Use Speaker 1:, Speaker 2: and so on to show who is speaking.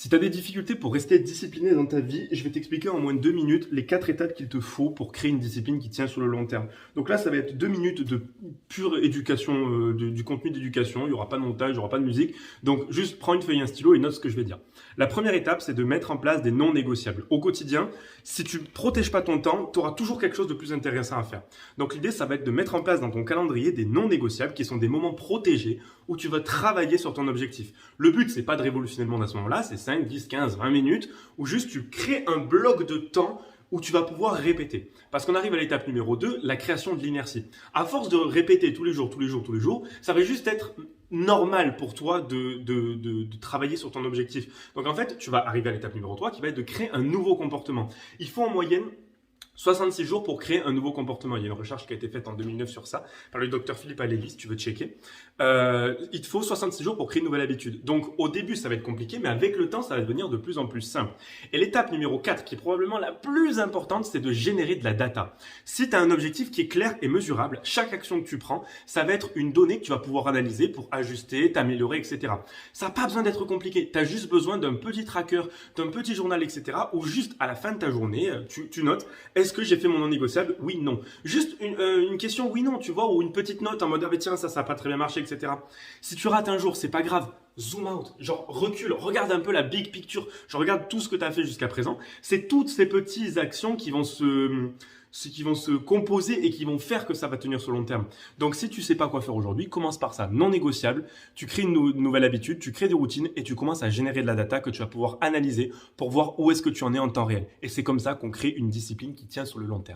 Speaker 1: Si tu as des difficultés pour rester discipliné dans ta vie, je vais t'expliquer en moins de 2 minutes les 4 étapes qu'il te faut pour créer une discipline qui tient sur le long terme. Donc là, ça va être 2 minutes de pure éducation, du contenu d'éducation. Il n'y aura pas de montage, il n'y aura pas de musique. Donc juste prends une feuille et un stylo et note ce que je vais dire. La première étape, c'est de mettre en place des non négociables. Au quotidien, si tu ne protèges pas ton temps, tu auras toujours quelque chose de plus intéressant à faire. Donc l'idée, ça va être de mettre en place dans ton calendrier des non négociables qui sont des moments protégés où tu vas travailler sur ton objectif. Le but, c'est pas de révolutionner le monde à ce moment-là, c'est 5, 10, 15, 20 minutes où juste tu crées un bloc de temps où tu vas pouvoir répéter. Parce qu'on arrive à l'étape numéro 2, la création de l'inertie. À force de répéter tous les jours, ça va juste être normal pour toi de travailler sur ton objectif. Donc en fait, tu vas arriver à l'étape numéro 3 qui va être de créer un nouveau comportement. Il faut en moyenne 66 jours pour créer un nouveau comportement. Il y a une recherche qui a été faite en 2009 sur ça par le docteur Philippe Allély, si tu veux checker. Il te faut 66 jours pour créer une nouvelle habitude. Donc au début, ça va être compliqué, mais avec le temps, ça va devenir de plus en plus simple. Et l'étape numéro 4, qui est probablement la plus importante, c'est de générer de la data. Si tu as un objectif qui est clair et mesurable, chaque action que tu prends, ça va être une donnée que tu vas pouvoir analyser pour ajuster, t'améliorer, etc. Ça n'a pas besoin d'être compliqué. Tu as juste besoin d'un petit tracker, d'un petit journal, etc. Où juste à la fin de ta journée, tu notes, est-ce que j'ai fait mon non négociable? Oui, non. Juste une question, oui, non, tu vois, ou une petite note en mode, ah ben tiens, ça n'a pas très bien marché, etc. Si tu rates un jour, c'est pas grave. Zoom out, genre recule, regarde un peu la big picture, je regarde tout ce que tu as fait jusqu'à présent. C'est toutes ces petites actions qui vont se composer et qui vont faire que ça va tenir sur le long terme. Donc si tu sais pas quoi faire aujourd'hui, commence par ça, non négociable. Tu crées une nouvelle habitude, tu crées des routines et tu commences à générer de la data que tu vas pouvoir analyser pour voir où est-ce que tu en es en temps réel. Et c'est comme ça qu'on crée une discipline qui tient sur le long terme.